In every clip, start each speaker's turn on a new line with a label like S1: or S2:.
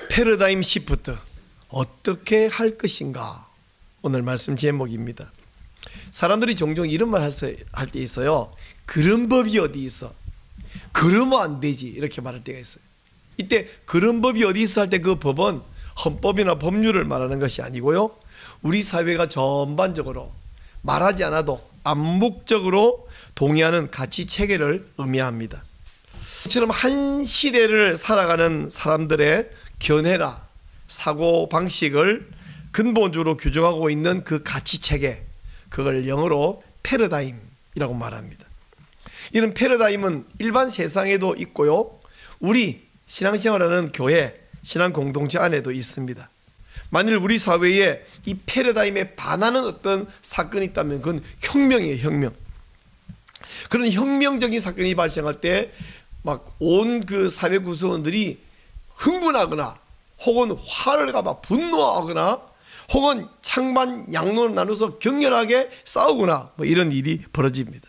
S1: 패러다임 시프트 어떻게 할 것인가, 오늘 말씀 제목입니다. 사람들이 종종 이런 말 할 때 있어요. 그런 법이 어디 있어, 그러면 안 되지, 이렇게 말할 때가 있어요. 이때 그런 법이 어디 있어 할 때 그 법은 헌법이나 법률을 말하는 것이 아니고요, 우리 사회가 전반적으로 말하지 않아도 암묵적으로 동의하는 가치 체계를 의미합니다. 이처럼 한 시대를 살아가는 사람들의 견해나 사고 방식을 근본적으로 규정하고 있는 그 가치 체계, 그걸 영어로 패러다임이라고 말합니다. 이런 패러다임은 일반 세상에도 있고요, 우리 신앙생활하는 교회, 신앙 공동체 안에도 있습니다. 만일 우리 사회에 이 패러다임에 반하는 어떤 사건이 있다면 그건 혁명이에요, 혁명. 그런 혁명적인 사건이 발생할 때 막 온 그 사회 구성원들이 흥분하거나 혹은 화를 가막 분노하거나 혹은 창반 양론을 나눠서 격렬하게 싸우거나 뭐 이런 일이 벌어집니다.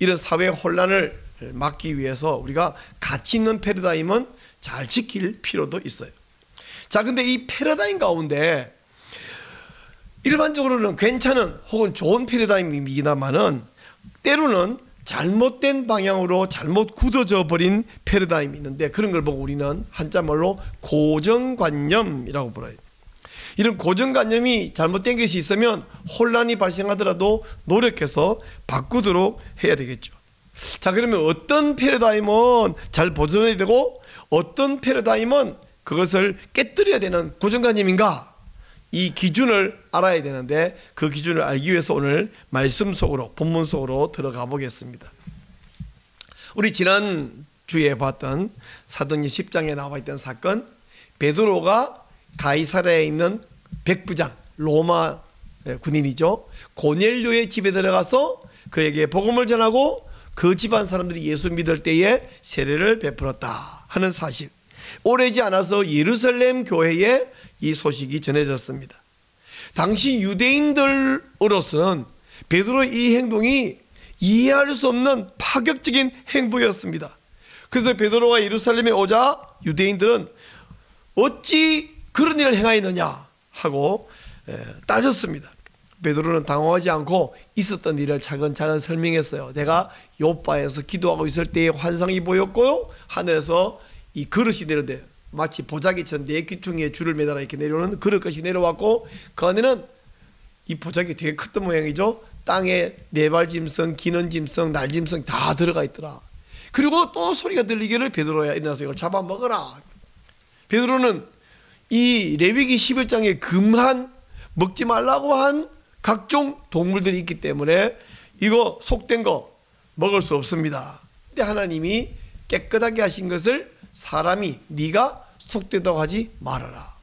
S1: 이런 사회 혼란을 막기 위해서 우리가 가치 있는 패러다임은 잘 지킬 필요도 있어요. 자, 근데 이 패러다임 가운데 일반적으로는 괜찮은 혹은 좋은 패러다임이기나마는 때로는 잘못된 방향으로 잘못 굳어져 버린 패러다임이 있는데, 그런 걸 보고 우리는 한자말로 고정관념이라고 불러요. 이런 고정관념이 잘못된 것이 있으면 혼란이 발생하더라도 노력해서 바꾸도록 해야 되겠죠. 자, 그러면 어떤 패러다임은 잘 보존해야 되고 어떤 패러다임은 그것을 깨뜨려야 되는 고정관념인가, 이 기준을 알아야 되는데, 그 기준을 알기 위해서 오늘 말씀 속으로, 본문 속으로 들어가 보겠습니다. 우리 지난 주에 봤던 사도행전 10장에 나와 있던 사건, 베드로가 가이사랴에 있는 백부장, 로마 군인이죠, 고넬료의 집에 들어가서 그에게 복음을 전하고 그 집안 사람들이 예수 믿을 때에 세례를 베풀었다 하는 사실, 오래지 않아서 예루살렘 교회에 이 소식이 전해졌습니다. 당시 유대인들로서는 베드로의 이 행동이 이해할 수 없는 파격적인 행보였습니다. 그래서 베드로가 예루살렘에 오자 유대인들은 어찌 그런 일을 행하였느냐 하고 따졌습니다. 베드로는 당황하지 않고 있었던 일을 차근차근 설명했어요. 내가 요바에서 기도하고 있을 때에 환상이 보였고요, 하늘에서 이 그릇이 내려오는데 마치 보자기처럼 네 귀퉁이에 줄을 매달아 이렇게 내려오는 그릇것이 내려왔고, 그 안에는 이 보자기 되게 컸던 모양이죠. 땅에 네발짐승, 기는짐승, 날짐승 다 들어가 있더라. 그리고 또 소리가 들리기를 베드로야 일어나서 이걸 잡아먹어라. 베드로는 이 레위기 11장에 금한 먹지 말라고 한 각종 동물들이 있기 때문에 이거 속된 거 먹을 수 없습니다. 근데 하나님이 깨끗하게 하신 것을 사람이 네가 속되다고 하지 말아라.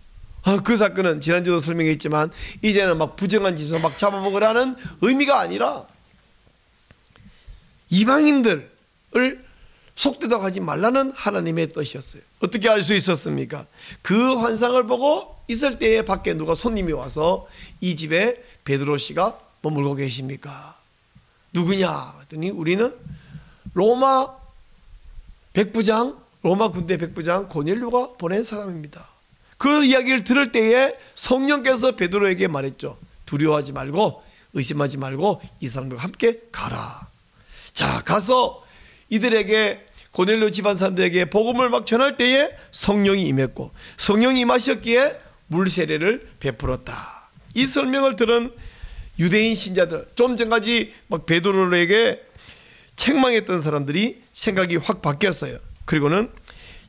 S1: 그 사건은 지난주도 설명했지만 이제는 막 부정한 짓을 막 잡아먹으라는 의미가 아니라 이방인들을 속되다고 하지 말라는 하나님의 뜻이었어요. 어떻게 알 수 있었습니까? 그 환상을 보고 있을 때에 밖에 누가 손님이 와서 이 집에 베드로 씨가 머물고 계십니까? 누구냐? 했더니 우리는 로마 백부장, 로마 군대 백부장 고넬료가 보낸 사람입니다. 그 이야기를 들을 때에 성령께서 베드로에게 말했죠. 두려워하지 말고 의심하지 말고 이 사람들과 함께 가라. 자, 가서 이들에게, 고넬료 집안 사람들에게 복음을 막 전할 때에 성령이 임했고, 성령이 임하셨기에 물세례를 베풀었다. 이 설명을 들은 유대인 신자들, 좀 전까지 막 베드로에게 책망했던 사람들이 생각이 확 바뀌었어요. 그리고는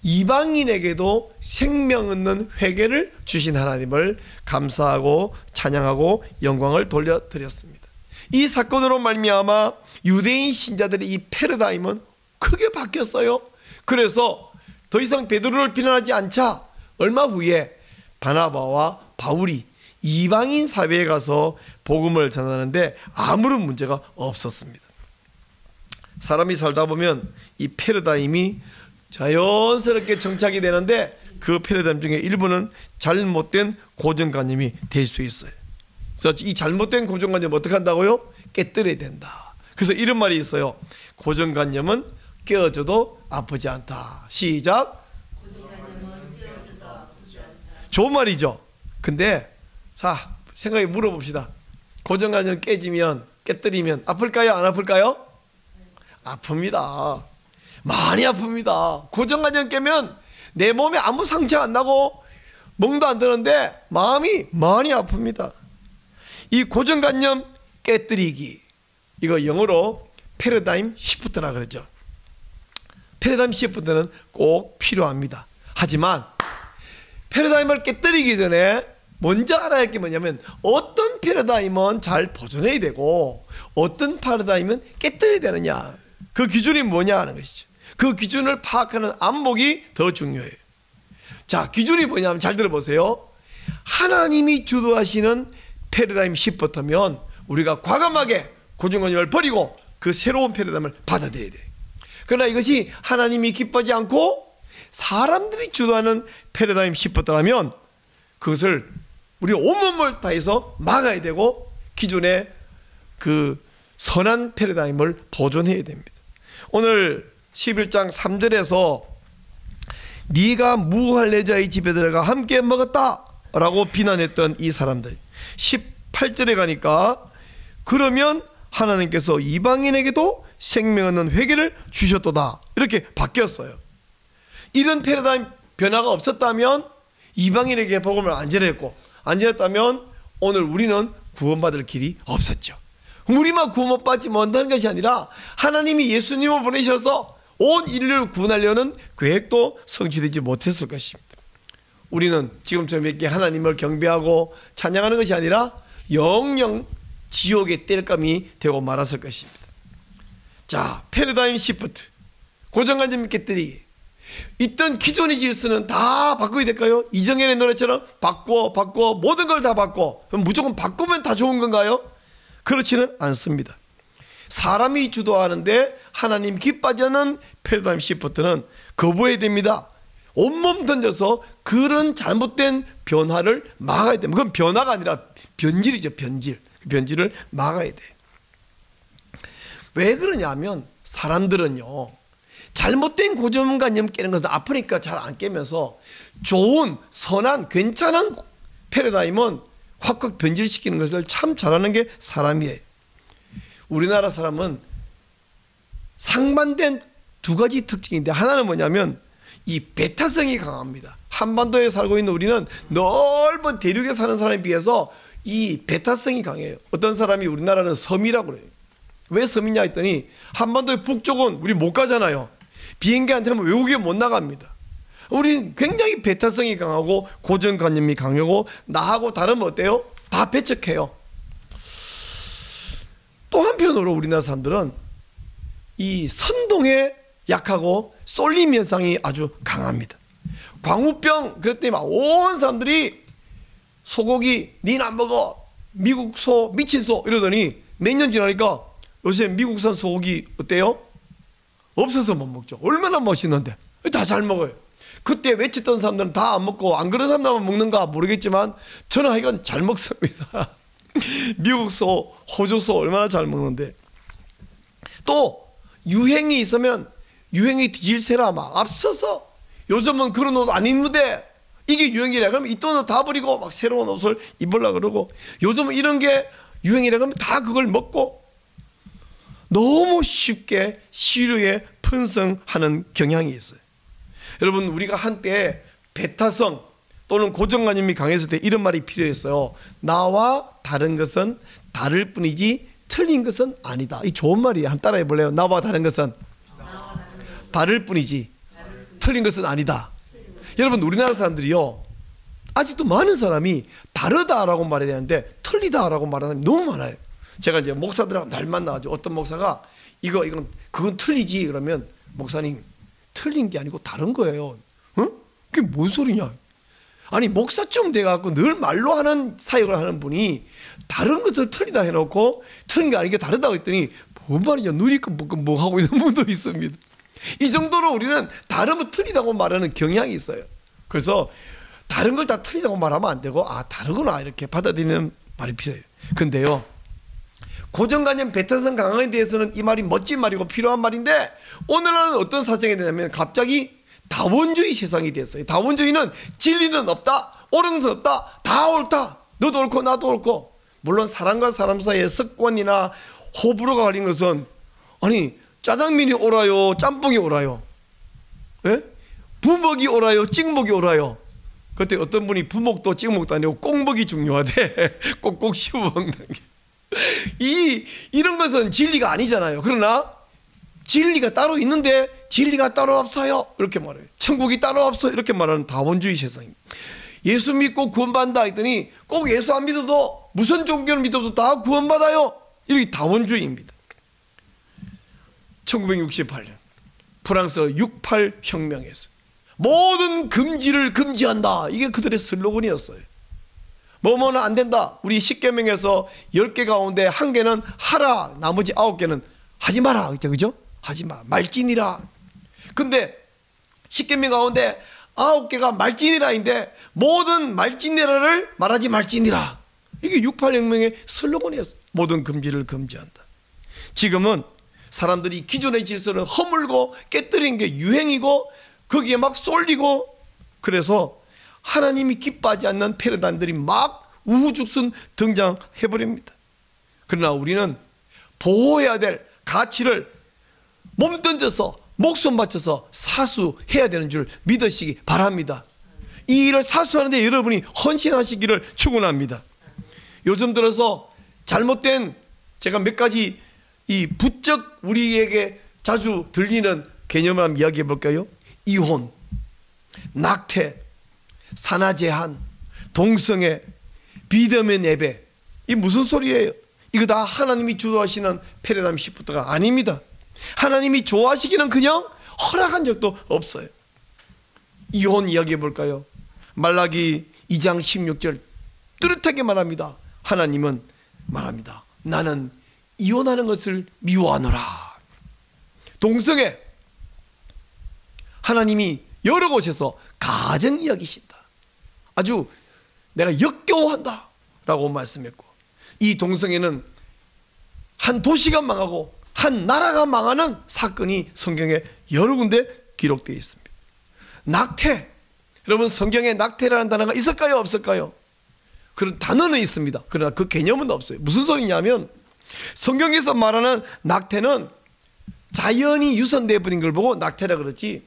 S1: 이방인에게도 생명 얻는 회개를 주신 하나님을 감사하고 찬양하고 영광을 돌려드렸습니다. 이 사건으로 말미암아 유대인 신자들의 이 패러다임은 크게 바뀌었어요. 그래서 더 이상 베드로를 비난하지 않자 얼마 후에 바나바와 바울이 이방인 사회에 가서 복음을 전하는데 아무런 문제가 없었습니다. 사람이 살다 보면 이 패러다임이 자연스럽게 정착이 되는데, 그 패러다임 중에 일부는 잘못된 고정관념이 될 수 있어요. 그래서 이 잘못된 고정관념을 어떻게 한다고요? 깨뜨려야 된다. 그래서 이런 말이 있어요. 고정관념은 깨어져도 아프지 않다. 시작. 좋은 말이죠. 근데 자, 생각해 물어봅시다. 고정관념 깨뜨리면 아플까요? 안 아플까요? 아픕니다. 많이 아픕니다. 고정관념 깨면 내 몸에 아무 상처 안 나고 멍도 안 드는데 마음이 많이 아픕니다. 이 고정관념 깨뜨리기, 이거 영어로 패러다임 시프트라 그러죠. 패러다임 시프트는 꼭 필요합니다. 하지만 패러다임을 깨뜨리기 전에 먼저 알아야 할 게 뭐냐면 어떤 패러다임은 잘 보존해야 되고 어떤 패러다임은 깨뜨려야 되느냐, 그 기준이 뭐냐 하는 것이죠. 그 기준을 파악하는 안목이 더 중요해요. 자, 기준이 뭐냐면 잘 들어보세요. 하나님이 주도하시는 패러다임 시프트면 우리가 과감하게 고정관념을 버리고 그 새로운 패러다임을 받아들여야 돼요. 그러나 이것이 하나님이 기뻐하지 않고 사람들이 주도하는 패러다임 시프트라면 그것을 우리 온몸을 다해서 막아야 되고 기존의 그 선한 패러다임을 보존해야 됩니다. 오늘 11장 3절에서 네가 무할례자의 집에 들어가 함께 먹었다 라고 비난했던 이 사람들, 18절에 가니까 그러면 하나님께서 이방인에게도 생명 얻는 회개를 주셨도다 이렇게 바뀌었어요. 이런 패러다임 변화가 없었다면 이방인에게 복음을 안 전했고 안 전했다면 오늘 우리는 구원받을 길이 없었죠. 우리만 구원 받지 못한다는 것이 아니라 하나님이 예수님을 보내셔서 온 인류를 구원하려는 계획도 성취되지 못했을 것입니다. 우리는 지금처럼 이렇게 하나님을 경배하고 찬양하는 것이 아니라 영영 지옥의 땔감이 되고 말았을 것입니다. 자, 패러다임 시프트, 고정관념 깨뜨리기. 있던 기존의 질서는 다 바꿔야 될까요? 이정현의 노래처럼 바꿔 모든 걸 다 바꿔. 그럼 무조건 바꾸면 다 좋은 건가요? 그렇지는 않습니다. 사람이 주도하는데 하나님 기뻐하지 않는 패러다임 시프트는 거부해야 됩니다. 온몸 던져서 그런 잘못된 변화를 막아야 됩니다. 그건 변화가 아니라 변질이죠. 변질을 막아야 돼요. 왜 그러냐면 사람들은요, 잘못된 고정관념 깨는 것도 아프니까 잘 안 깨면서 좋은 선한 괜찮은 패러다임은 확확 변질시키는 것을 참 잘하는 게 사람이에요. 우리나라 사람은 상반된 두 가지 특징인데, 하나는 뭐냐면 이 배타성이 강합니다. 한반도에 살고 있는 우리는 넓은 대륙에 사는 사람에 비해서 이 배타성이 강해요. 어떤 사람이 우리나라는 섬이라고 그래요. 왜 섬이냐 했더니 한반도의 북쪽은 우리 못 가잖아요. 비행기 안 타면 외국에 못 나갑니다. 우리 굉장히 배타성이 강하고 고정관념이 강하고 나하고 다르면 어때요? 다 배척해요. 또 한편으로 우리나라 사람들은 이 선동에 약하고 쏠림 현상이 아주 강합니다. 광우병 그랬더니 막 온 사람들이 소고기 니는 안 먹어, 미국 소 미친 소 이러더니 몇 년 지나니까 요새 미국산 소고기 어때요? 없어서 못 먹죠. 얼마나 멋있는데 다 잘 먹어요. 그때 외쳤던 사람들은 다 안 먹고 안 그런 사람들만 먹는가 모르겠지만 저는 하여간 잘 먹습니다. 미국 소, 호주 소 얼마나 잘 먹는데. 또 유행이 있으면 유행이 뒤질세라 막 앞서서 요즘은 그런 옷 안 입는데 이게 유행이라 그러면 이 돈을 다 버리고 막 새로운 옷을 입으려고 그러고, 요즘은 이런 게 유행이라 그러면 다 그걸 먹고 너무 쉽게 시류에 편승하는 경향이 있어요. 여러분, 우리가 한때 배타성 또는 고정관념이 강했을 때 이런 말이 필요했어요. 나와 다른 것은 다를 뿐이지 틀린 것은 아니다. 이 좋은 말이에요. 한번 따라해 볼래요? 나와 다른 것은 다를 뿐이지 틀린 것은 아니다. 여러분, 우리나라 사람들이요, 아직도 많은 사람이 다르다라고 말해야 되는데 틀리다라고 말하는 사람이 너무 많아요. 제가 이제 목사들하고 날 만나가지고 어떤 목사가 그건 틀리지 그러면 목사님 틀린 게 아니고 다른 거예요. 그게 뭔 소리냐? 아니, 목사쯤 돼갖고 늘 말로 하는 사역을 하는 분이 다른 것을 틀리다 해놓고 틀린 게 아니게 다르다고 했더니 뭔 말이냐, 누리껏 뭐 하고 있는 분도 있습니다. 이 정도로 우리는 다르면 틀리다고 말하는 경향이 있어요. 그래서 다른 걸 다 틀리다고 말하면 안 되고 다르구나 이렇게 받아들이는 말이 필요해요. 근데요, 고정관념 배타성 강화에 대해서는 이 말이 멋진 말이고 필요한 말인데, 오늘날은 어떤 사정이 되냐면 갑자기 다원주의 세상이 됐어요. 다원주의는 진리는 없다, 옳은 것은 없다. 다 옳다. 너도 옳고 나도 옳고. 물론 사람과 사람 사이의 습관이나 호불호가 갈린 것은, 아니 짜장면이 옳아요, 짬뽕이 옳아요, 예? 부먹이 옳아요, 찍먹이 옳아요. 그때 어떤 분이 부먹도 찍먹도 아니고 꼭먹이 중요하대. 꼭꼭 씹어 먹는 게. 이런 것은 진리가 아니잖아요. 그러나 진리가 따로 있는데 진리가 따로 없어요 이렇게 말해요. 천국이 따로 없어 이렇게 말하는 다원주의 세상입니다. 예수 믿고 구원받는다 했더니 꼭 예수 안 믿어도, 무슨 종교를 믿어도 다 구원받아요, 이렇게 다원주의입니다. 1968년 프랑스 68 혁명에서 모든 금지를 금지한다, 이게 그들의 슬로건이었어요. 뭐뭐는 안 된다. 우리 10계명에서 10개 가운데 1개는 하라, 나머지 9개는 하지 마라, 그죠? 하지 마, 말진이라. 근데 10계명 가운데 9개가 말진이라인데 모든 말진이라를 말하지 말진이라, 이게 68혁명의 슬로건이었어요. 모든 금지를 금지한다. 지금은 사람들이 기존의 질서를 허물고 깨뜨리는 게 유행이고 거기에 막 쏠리고, 그래서 하나님이 기뻐하지 않는 패러다임들이 막 우후죽순 등장해버립니다. 그러나 우리는 보호해야 될 가치를 몸 던져서 목숨 바쳐서 사수해야 되는 줄 믿으시기 바랍니다. 이 일을 사수하는데 여러분이 헌신하시기를 축원합니다. 요즘 들어서 잘못된, 제가 몇 가지 이 부쩍 우리에게 자주 들리는 개념을 한번 이야기해 볼까요? 이혼, 낙태, 산하제한, 동성애, 비대면 예배, 이 무슨 소리예요? 이거 다 하나님이 주도하시는 패러다임 시프트가 아닙니다. 하나님이 좋아하시기는 그냥 허락한 적도 없어요. 이혼 이야기해 볼까요? 말라기 2장 16절 뚜렷하게 말합니다. 하나님은 말합니다. 나는 이혼하는 것을 미워하노라. 동성애, 하나님이 여러 곳에서 가정 이야기신다. 아주 내가 역겨워한다 라고 말씀했고, 이 동성애는 한 도시가 망하고 한 나라가 망하는 사건이 성경에 여러 군데 기록되어 있습니다. 낙태, 여러분 성경에 낙태라는 단어가 있을까요, 없을까요? 그런 단어는 있습니다. 그러나 그 개념은 없어요. 무슨 소리냐면 성경에서 말하는 낙태는 자연이 유산되어 버린 걸 보고 낙태라 그러지,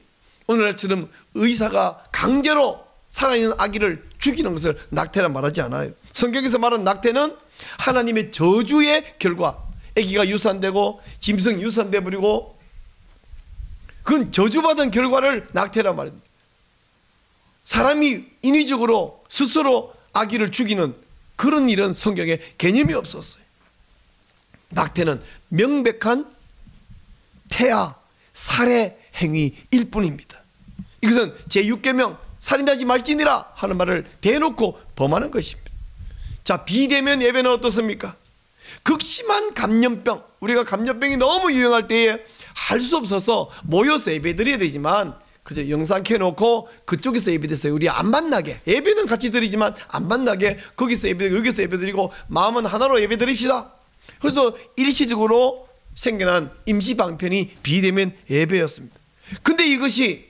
S1: 오늘날처럼 의사가 강제로 살아있는 아기를 죽이는 것을 낙태라 말하지 않아요. 성경에서 말하는 낙태는 하나님의 저주의 결과, 아기가 유산되고 짐승이 유산되어 버리고 그건 저주받은 결과를 낙태라 말합니다. 사람이 인위적으로 스스로 아기를 죽이는 그런 일은 성경에 개념이 없었어요. 낙태는 명백한 태아, 살해 행위일 뿐입니다. 이것은 제6계명 살인하지 말지니라 하는 말을 대놓고 범하는 것입니다. 자, 비대면 예배는 어떻습니까? 극심한 감염병, 우리가 감염병이 너무 유행할 때에 할 수 없어서 모여서 예배 드려야 되지만 그저 영상 켜놓고 그쪽에서 예배 드렸어요. 우리 안 만나게, 예배는 같이 드리지만 안 만나게 거기서 예배 드리고 여기서 예배 드리고 마음은 하나로 예배 드립시다. 그래서 일시적으로 생겨난 임시 방편이 비대면 예배였습니다. 근데 이것이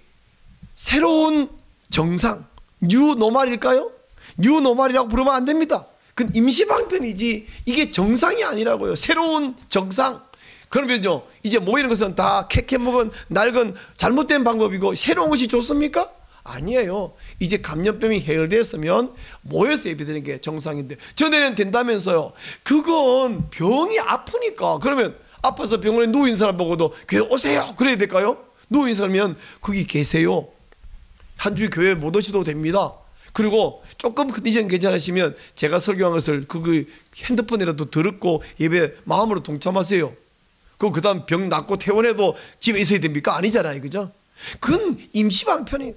S1: 새로운 정상, 뉴노멀일까요? 뉴노멀이라고 부르면 안 됩니다. 그건 임시 방편이지 이게 정상이 아니라고요. 새로운 정상. 그러면요, 이제 모이는 것은 다 캐캐먹은 낡은 잘못된 방법이고 새로운 것이 좋습니까? 아니에요. 이제 감염병이 해결됐으면 모여서 예배드리는 게 정상인데 전에는 된다면서요. 그건 병이 아프니까. 그러면 아파서 병원에 누워있는 사람 보고도 교회 오세요 그래야 될까요? 누워있는 사람이면 거기 계세요. 한 주에 교회 못 오셔도 됩니다. 그리고 조금 컨디션 괜찮으시면 제가 설교한 것을 그 핸드폰이라도 들었고 예배 마음으로 동참하세요. 그 다음 병 낫고 퇴원해도 집에 있어야 됩니까? 아니잖아요, 그죠? 그건 임시방편이에요.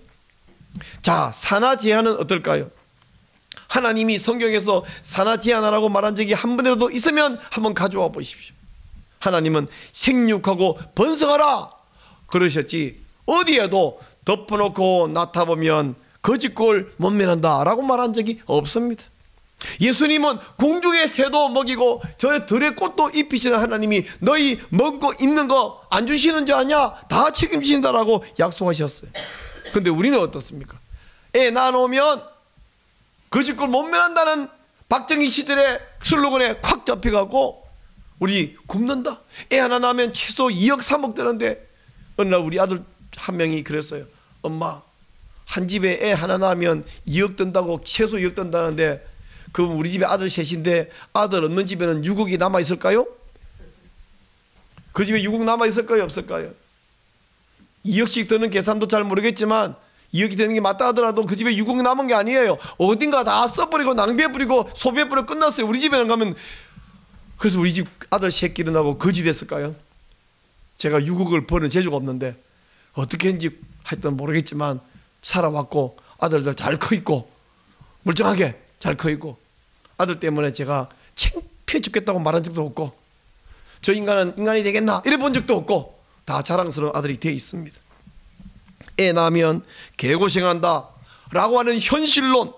S1: 자, 산하제한은 어떨까요? 하나님이 성경에서 산하제한하라고 말한 적이 한 번이라도 있으면 한번 가져와 보십시오. 하나님은 생육하고 번성하라 그러셨지 어디에도 덮어놓고 나타보면 거짓골 못 면한다 라고 말한 적이 없습니다. 예수님은 공중의 새도 먹이고 저 들의 꽃도 입히시는 하나님이 너희 먹고 입는 거 안 주시는 줄 아냐? 다 책임지신다라고 약속하셨어요. 근데 우리는 어떻습니까? 애 낳아놓으면 거짓골 못 면한다는 박정희 시절의 슬로건에 콱 잡혀가고 우리 굶는다. 애 하나 낳으면 최소 2억 3억 되는데 어느 날 우리 아들 한 명이 그랬어요. 엄마, 한 집에 애 하나 낳으면 2억 든다고, 최소 2억 든다는데 그럼 우리 집에 아들 셋인데 아들 없는 집에는 6억이 남아있을까요? 그 집에 6억 남아있을까요? 없을까요? 2억씩 드는 계산도 잘 모르겠지만 2억이 되는 게 맞다 하더라도 그 집에 6억 남은 게 아니에요. 어딘가 다 써버리고 낭비해버리고 소비해버리고 끝났어요. 우리 집에는 가면. 그래서 우리 집 아들 셋 일어나고 거지 됐을까요? 제가 6억을 버는 재주가 없는데 어떻게 했는지 하여튼 모르겠지만 살아왔고 아들들 잘 커있고 멀쩡하게 잘 커있고 아들 때문에 제가 창피해 죽겠다고 말한 적도 없고 저 인간은 인간이 되겠나 이래 본 적도 없고 다 자랑스러운 아들이 되어 있습니다. 애 낳으면 개고생한다 라고 하는 현실론,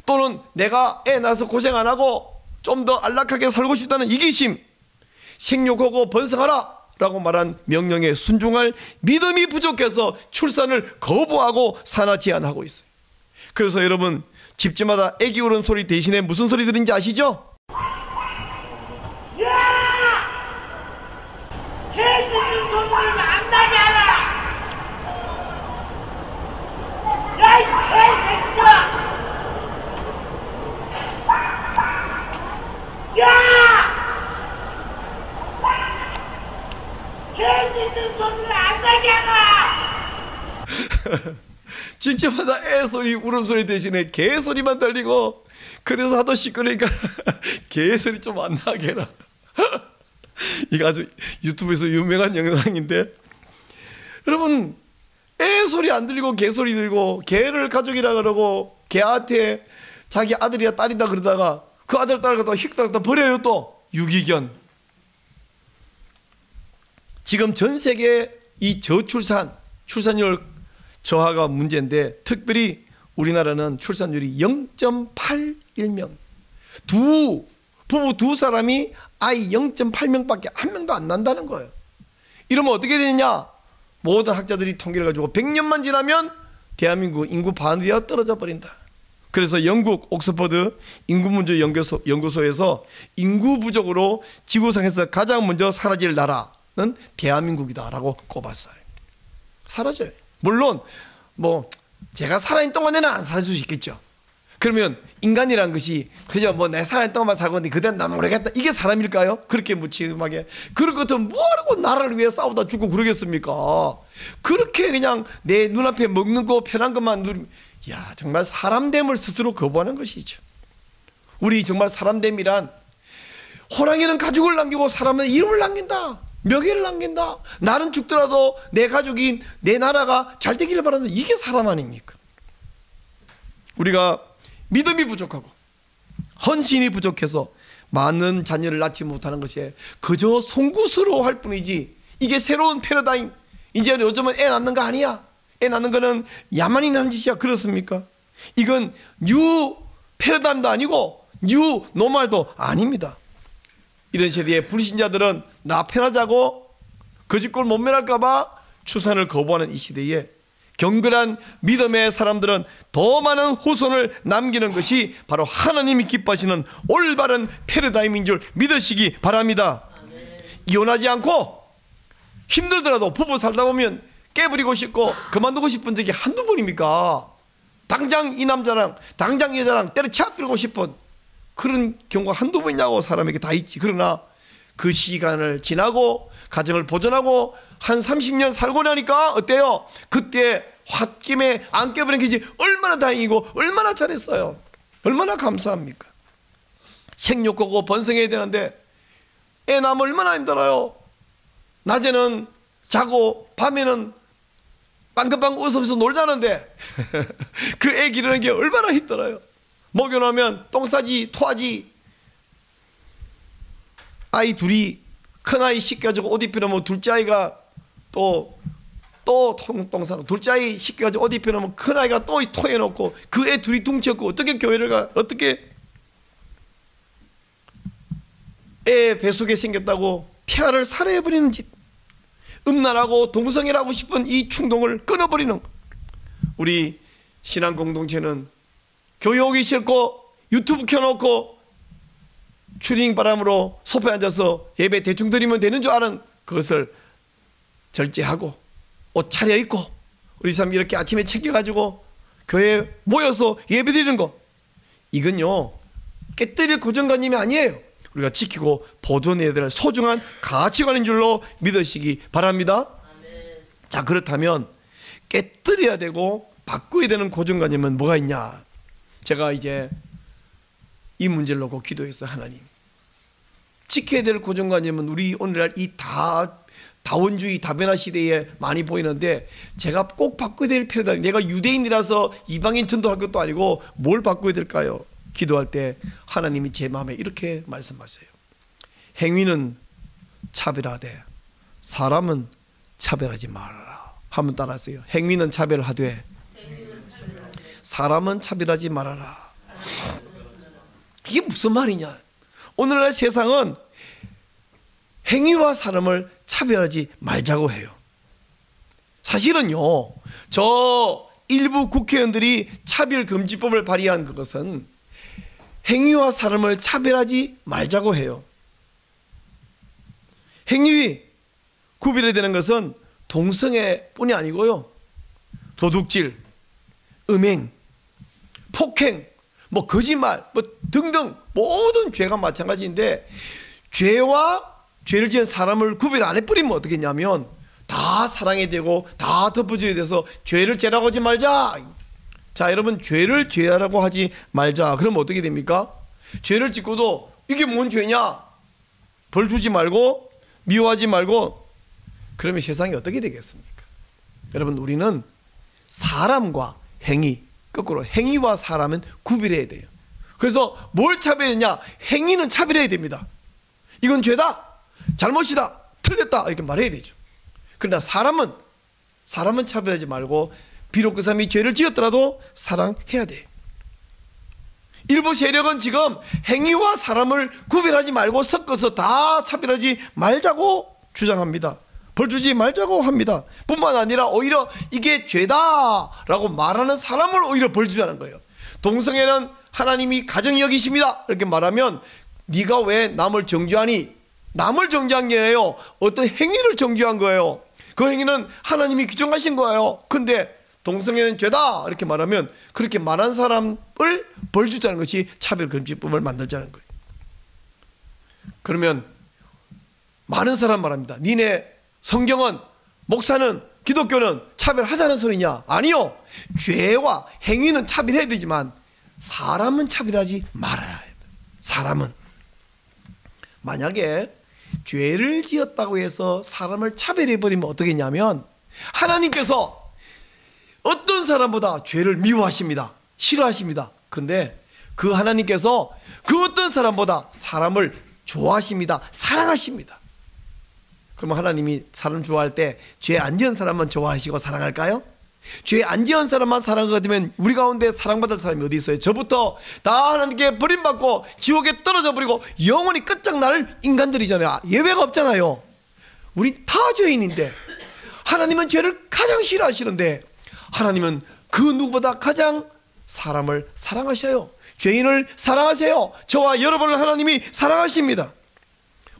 S1: 또는 내가 애 낳아서 고생 안 하고 좀 더 안락하게 살고 싶다는 이기심, 생육하고 번성하라 라고 말한 명령에 순종할 믿음이 부족해서 출산을 거부하고 산하 제한하고 있어요. 그래서 여러분 집집마다 애기 우는 소리 대신에 무슨 소리 들은지 아시죠?
S2: 개새끼 소리를 안 나게 하라! 야, 이 개새끼야! 야! 개새끼 소리를 안 나게 하라!
S1: 집집마다 애 소리, 울음소리 대신에 개 소리만 들리고, 그래서 하도 시끄러니까 개 소리 좀 안 나게 해라. 이거 아주 유튜브에서 유명한 영상인데, 여러분 애 소리 안 들리고 개 소리 들고 개를 가족이라 그러고 개한테 자기 아들이야 딸이다 그러다가 그 아들 딸 갖다 휙 갖다 버려요. 또 유기견. 지금 전 세계 이 저출산, 출산율 저하가 문제인데 특별히 우리나라는 출산율이 0.81명, 부부 두 사람이 아이 0.8명밖에 한 명도 안 난다는 거예요. 이러면 어떻게 되느냐? 모든 학자들이 통계를 가지고 100년만 지나면 대한민국 인구 반이 되어 떨어져 버린다. 그래서 영국 옥스퍼드 인구문제 연구소에서 인구 부족으로 지구상에서 가장 먼저 사라질 나라는 대한민국이다라고 꼽았어요. 사라져요. 물론 뭐 제가 살아있는 동안에는 안 살 수 있겠죠. 그러면 인간이란 것이 그저 뭐 내 살아있는 동안만 살고 있는데 그대는 난 모르겠다, 이게 사람일까요? 그렇게 무책임하게 그럴 것 같으면 뭐하라고 나라를 위해 싸우다 죽고 그러겠습니까? 그렇게 그냥 내 눈앞에 먹는 거 편한 것만 누리면, 야, 정말 사람됨을 스스로 거부하는 것이죠. 우리 정말 사람됨이란, 호랑이는 가족을 남기고 사람은 이름을 남긴다, 명예를 남긴다. 나는 죽더라도 내 가족인 내 나라가 잘 되기를 바라는, 이게 사람 아닙니까? 우리가 믿음이 부족하고 헌신이 부족해서 많은 자녀를 낳지 못하는 것이 그저 송구스러워할 뿐이지, 이게 새로운 패러다임, 이제 요즘은 애 낳는 거 아니야, 애 낳는 거는 야만이 나는 짓이야, 그렇습니까? 이건 뉴 패러다임도 아니고 뉴 노멀도 아닙니다. 이런 세대의 불신자들은 나 편하자고 거짓골 못 면할까 봐 출산을 거부하는 이 시대에 경건한 믿음의 사람들은 더 많은 후손을 남기는 것이 바로 하나님이 기뻐하시는 올바른 패러다임인 줄 믿으시기 바랍니다. 이혼하지 않고 힘들더라도 부부 살다 보면 깨버리고 싶고 그만두고 싶은 적이 한두 번입니까? 당장 이 남자랑 당장 이 여자랑 때려치워버리고 싶은 그런 경우가 한두 번이냐고, 사람에게 다 있지. 그러나 그 시간을 지나고 가정을 보존하고 한 30년 살고 나니까 어때요? 그때 홧김에 안 깨버린 것이 얼마나 다행이고 얼마나 잘했어요. 얼마나 감사합니까? 생육하고 번성해야 되는데 애 낳으면 얼마나 힘들어요. 낮에는 자고 밤에는 빵긋빵긋 웃으면서 놀자는데 그 애 기르는 게 얼마나 힘들어요. 먹여놓으면 똥 싸지 토하지. 아이 둘이, 큰아이 씻겨가지고 옷 입혀놓으면 둘째 아이가 또 똥 싸고, 둘째 아이 씻겨가지고 옷 입혀놓으면 큰아이가 또 토해놓고 그 애 둘이 둥치었고 어떻게 교회를 가? 어떻게 애 뱃속에 생겼다고 폐하를 살해해버리는 짓, 음란하고 동성애라고 싶은 이 충동을 끊어버리는, 우리 신앙 공동체는 교회 오기 싫고 유튜브 켜놓고 추리닝 바람으로 소파에 앉아서 예배 대충 드리면 되는 줄 아는 그것을 절제하고 옷 차려입고 우리 사람 이렇게 아침에 챙겨가지고 교회에 모여서 예배 드리는 거, 이건요 깨뜨릴 고정관념이 아니에요. 우리가 지키고 보존해야 될 소중한 가치관인 줄로 믿으시기 바랍니다. 자, 그렇다면 깨뜨려야 되고 바꿔야 되는 고정관념은 뭐가 있냐. 제가 이제 이 문제를 놓고 기도했어요. 하나님, 지켜야 될 고정관념은 우리 오늘날 이 다원주의 다변화 시대에 많이 보이는데 제가 꼭 바꿔야 될 필요다. 내가 유대인이라서 이방인 전도할 것도 아니고 뭘 바꿔야 될까요? 기도할 때 하나님이 제 마음에 이렇게 말씀하세요. 행위는 차별하되 사람은 차별하지 말아라. 한번 따라하세요. 행위는 차별하되 사람은 차별하지 말아라. 이게 무슨 말이냐. 오늘날 세상은 행위와 사람을 차별하지 말자고 해요. 사실은요, 저 일부 국회의원들이 차별금지법을 발의한 그것은 행위와 사람을 차별하지 말자고 해요. 행위 구별해야 되는 것은 동성애뿐이 아니고요, 도둑질, 음행, 폭행, 뭐 거짓말, 뭐 등등 모든 죄가 마찬가지인데, 죄와 죄를 지은 사람을 구별 안 해버리면 어떻겠냐면 다 사랑해야 되고 다 덮어줘야 돼서 죄를 죄라고 하지 말자. 자, 여러분, 죄를 죄라고 하지 말자. 그러면 어떻게 됩니까? 죄를 짓고도 이게 뭔 죄냐? 벌 주지 말고 미워하지 말고, 그러면 세상이 어떻게 되겠습니까? 여러분, 우리는 사람과 행위, 거꾸로 행위와 사람은 구별해야 돼요. 그래서 뭘 차별했냐? 행위는 차별해야 됩니다. 이건 죄다, 잘못이다, 틀렸다, 이렇게 말해야 되죠. 그러나 사람은 차별하지 말고 비록 그 사람이 죄를 지었더라도 사랑해야 돼. 일부 세력은 지금 행위와 사람을 구별하지 말고 섞어서 다 차별하지 말자고 주장합니다. 벌 주지 말자고 합니다. 뿐만 아니라 오히려 이게 죄다라고 말하는 사람을 오히려 벌 주자는 거예요. 동성애는 하나님이 가정이 여기십니다 이렇게 말하면 네가 왜 남을 정죄하니? 남을 정죄한 게 아니에요. 어떤 행위를 정죄한 거예요. 그 행위는 하나님이 규정하신 거예요. 근데 동성애는 죄다 이렇게 말하면 그렇게 말한 사람을 벌 주자는 것이 차별금지법을 만들자는 거예요. 그러면 많은 사람 말합니다. 니네 성경은, 목사는, 기독교는 차별하자는 소리냐? 아니요. 죄와 행위는 차별해야 되지만 사람은 차별하지 말아야 해요. 사람은. 만약에 죄를 지었다고 해서 사람을 차별해버리면 어떻겠냐면 하나님께서 어떤 사람보다 죄를 미워하십니다. 싫어하십니다. 근데 그 하나님께서 그 어떤 사람보다 사람을 좋아하십니다. 사랑하십니다. 그러면 하나님이 사람 좋아할 때 죄 안 지은 사람만 좋아하시고 사랑할까요? 죄 안 지은 사람만 사랑하면 우리 가운데 사랑받을 사람이 어디 있어요? 저부터 다 하나님께 버림받고 지옥에 떨어져 버리고 영원히 끝장날 인간들이잖아요. 예외가 없잖아요. 우리 다 죄인인데 하나님은 죄를 가장 싫어하시는데 하나님은 그 누구보다 가장 사람을 사랑하셔요. 죄인을 사랑하세요. 저와 여러분을 하나님이 사랑하십니다.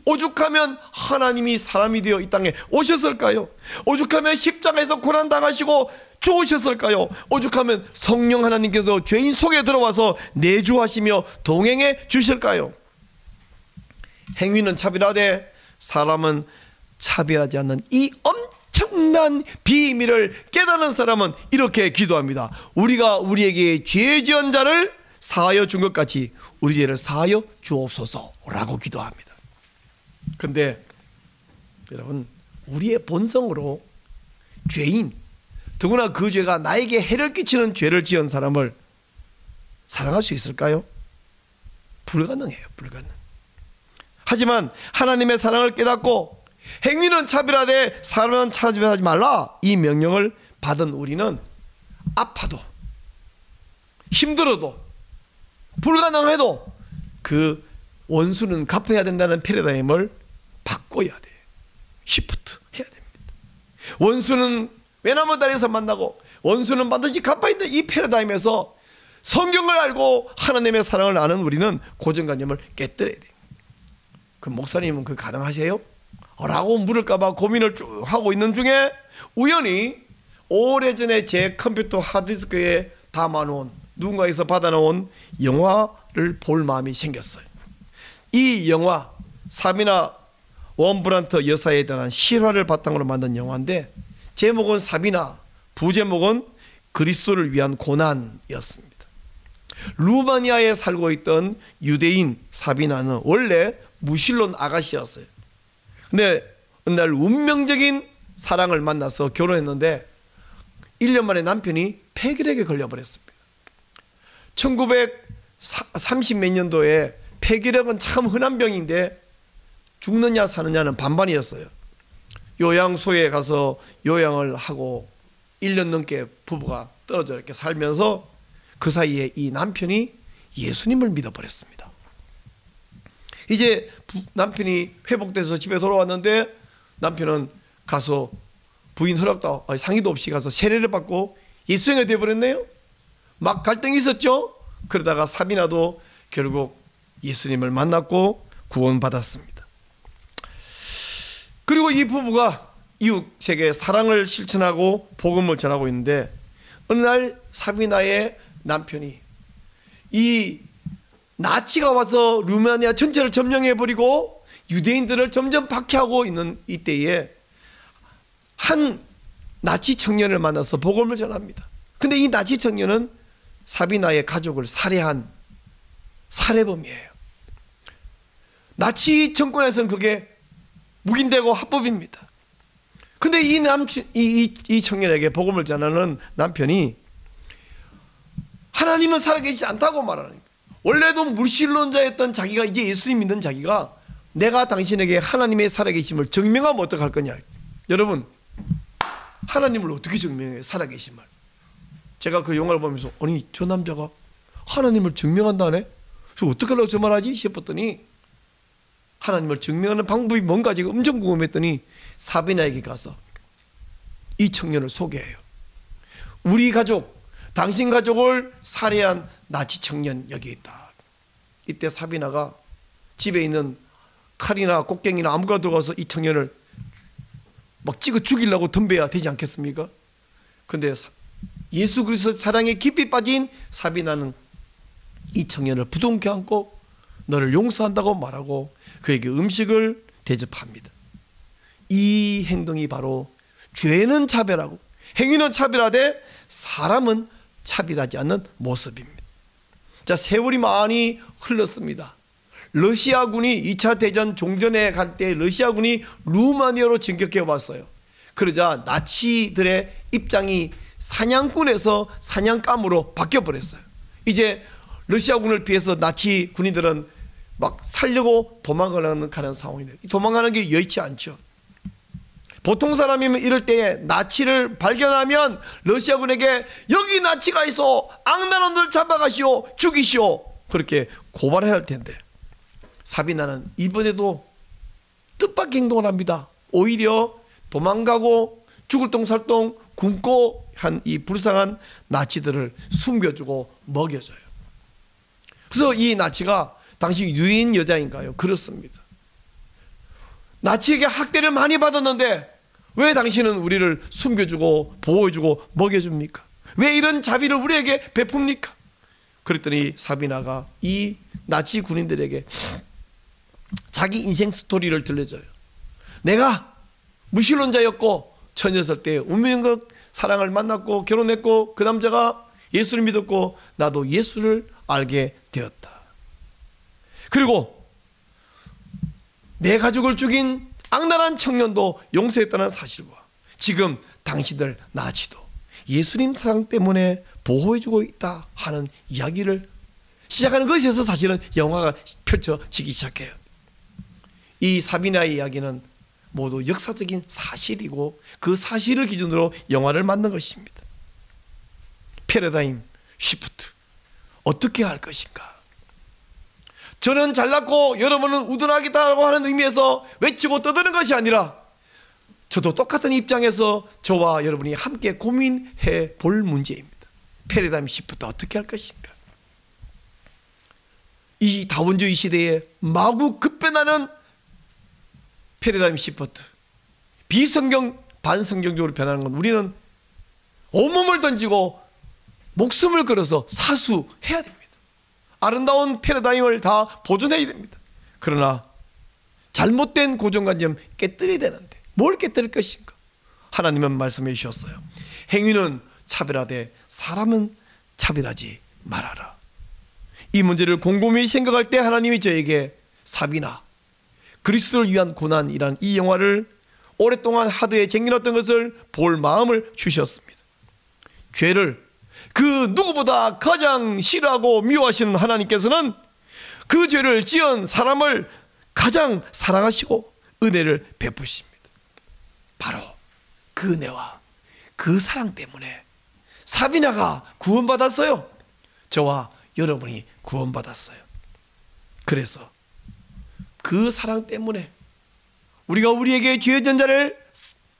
S1: 오죽하면 하나님이 사람이 되어 이 땅에 오셨을까요? 오죽하면 십자가에서 고난당하시고 죽으셨을까요? 오죽하면 성령 하나님께서 죄인 속에 들어와서 내주하시며 동행해 주실까요? 행위는 차별하되 사람은 차별하지 않는 이 엄청난 비밀을 깨닫는 사람은 이렇게 기도합니다. 우리가 우리에게 죄 지은 자를 사하여 준 것 같이 우리 죄를 사하여 주옵소서라고 기도합니다. 근데 여러분, 우리의 본성으로 죄인, 더구나 그 죄가 나에게 해를 끼치는 죄를 지은 사람을 사랑할 수 있을까요? 불가능해요. 불가능. 하지만 하나님의 사랑을 깨닫고 행위는 차별하되 사람은 차별하지 말라, 이 명령을 받은 우리는 아파도 힘들어도 불가능해도 그 원수는 갚아야 된다는 패러다임을 바꿔야 돼요. 시프트 해야 됩니다. 원수는 외나무 다리에서 만나고 원수는 반드시 갚아야 된다, 이 패러다임에서 성경을 알고 하나님의 사랑을 아는 우리는 고정관념을 깨뜨려야 돼요. 그 목사님은 그 가능하세요? 라고 물을까봐 고민을 쭉 하고 있는 중에 우연히 오래전에 제 컴퓨터 하드디스크에 담아놓은, 누군가에서 받아놓은 영화를 볼 마음이 생겼어요. 이 영화, 사비나 원브란트 여사에 대한 실화를 바탕으로 만든 영화인데, 제목은 사비나, 부제목은 그리스도를 위한 고난이었습니다. 루마니아에 살고 있던 유대인 사비나는 원래 무신론 아가씨였어요. 근데 어느 날 운명적인 사랑을 만나서 결혼했는데 1년 만에 남편이 폐결핵에 걸려버렸습니다. 1930 몇 년도에 폐결핵은 참 흔한 병인데 죽느냐 사느냐는 반반이었어요. 요양소에 가서 요양을 하고 1년 넘게 부부가 떨어져 이렇게 살면서 그 사이에 이 남편이 예수님을 믿어버렸습니다. 이제 남편이 회복돼서 집에 돌아왔는데 남편은 가서 부인 허락도 상의도 없이 가서 세례를 받고 예수행이 되어버렸네요. 막 갈등이 있었죠. 그러다가 사비나도 결국 예수님을 만났고 구원받았습니다. 그리고 이 부부가 이웃에게 사랑을 실천하고 복음을 전하고 있는데 어느 날 사비나의 남편이 이 나치가 와서 루마니아 전체를 점령해버리고 유대인들을 점점 박해하고 있는 이때에 한 나치 청년을 만나서 복음을 전합니다. 근데 이 나치 청년은 사비나의 가족을 살해한 살해범이에요. 나치 정권에서는 그게 묵인되고 합법입니다. 근데 이 청년에게 복음을 전하는 남편이 하나님은 살아계시지 않다고 말하는 거예요. 원래도 물신론자였던 자기가 이제 예수님 믿는 자기가 내가 당신에게 하나님의 살아계심을 증명하면 어떡할 거냐. 여러분, 하나님을 어떻게 증명해요? 살아계심을. 제가 그 영화를 보면서 아니 저 남자가 하나님을 증명한다네? 그래서 어떻게 하려고 저 말하지 싶었더니 하나님을 증명하는 방법이 뭔가 지금 엄청 궁금했더니 사비나에게 가서 이 청년을 소개해요. 우리 가족, 당신 가족을 살해한 나치 청년 여기 있다. 이때 사비나가 집에 있는 칼이나 곡괭이나 아무거나 들어가서 이 청년을 막 찍어 죽이려고 덤벼야 되지 않겠습니까? 그런데 예수 그리스도 사랑에 깊이 빠진 사비나는 이 청년을 부둥켜 안고 너를 용서한다고 말하고 그에게 음식을 대접합니다. 이 행동이 바로 죄는 차별하고 행위는 차별하되 사람은 차별하지 않는 모습입니다. 자, 세월이 많이 흘렀습니다. 러시아군이 2차 대전 종전에 갈 때 러시아군이 루마니아로 진격해 왔어요. 그러자 나치들의 입장이 사냥꾼에서 사냥감으로 바뀌어버렸어요. 이제 러시아군을 피해서 나치 군인들은 막 살려고 도망가는 상황이네요. 도망가는 게 여의치 않죠. 보통 사람이면 이럴 때에 나치를 발견하면 러시아군에게 여기 나치가 있어, 악랄원들 잡아가시오, 죽이시오, 그렇게 고발해야 할 텐데 사비나는 이번에도 뜻밖의 행동을 합니다. 오히려 도망가고 죽을 똥살똥 굶고 한 이 불쌍한 나치들을 숨겨주고 먹여줘요. 그래서 이 나치가 당시 유인 여자인가요? 그렇습니다. 나치에게 학대를 많이 받았는데 왜 당신은 우리를 숨겨주고 보호해주고 먹여줍니까? 왜 이런 자비를 우리에게 베풉니까? 그랬더니 사비나가 이 나치 군인들에게 자기 인생 스토리를 들려줘요. 내가 무신론자였고 처녀였을 때 운명적 사랑을 만났고 결혼했고 그 남자가 예수를 믿었고 나도 예수를 알게 되었다. 그리고 내 가족을 죽인 악랄한 청년도 용서했다는 사실과 지금 당신들 나치도 예수님 사랑 때문에 보호해주고 있다 하는 이야기를 시작하는 것에서 사실은 영화가 펼쳐지기 시작해요. 이 사비나의 이야기는 모두 역사적인 사실이고 그 사실을 기준으로 영화를 만든 것입니다. 패러다임 시프트, 어떻게 할 것인가? 저는 잘났고 여러분은 우둔하겠다고 하는 의미에서 외치고 떠드는 것이 아니라 저도 똑같은 입장에서 저와 여러분이 함께 고민해 볼 문제입니다. 패러다임 시프트 어떻게 할 것인가? 이 다원주의 시대에 마구 급변하는 패러다임 시프트, 비성경 반성경적으로 변하는 건 우리는 온몸을 던지고 목숨을 걸어서 사수해야 됩니다. 아름다운 패러다임을 다 보존해야 됩니다. 그러나 잘못된 고정관념 깨뜨려야 되는데 뭘 깨뜨릴 것인가? 하나님은 말씀해 주셨어요. 행위는 차별하되 사람은 차별하지 말아라. 이 문제를 곰곰이 생각할 때 하나님이 저에게 사비나 그리스도를 위한 고난이라는 이 영화를 오랫동안 하드에 쟁여놨던 것을 볼 마음을 주셨습니다. 죄를 그 누구보다 가장 싫어하고 미워하시는 하나님께서는 그 죄를 지은 사람을 가장 사랑하시고 은혜를 베푸십니다. 바로 그 은혜와 그 사랑 때문에 사비나가 구원받았어요. 저와 여러분이 구원받았어요. 그래서 그 사랑 때문에 우리가 우리에게 죄의 전자를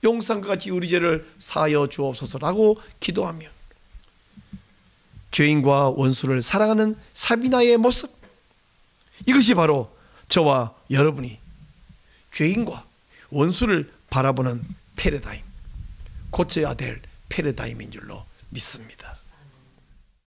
S1: 용산과 같이 우리 죄를 사하여 주옵소서라고 기도하며 죄인과 원수를 사랑하는 사비나의 모습, 이것이 바로 저와 여러분이 죄인과 원수를 바라보는 패러다임, 고쳐야 될 패러다임인 줄로 믿습니다.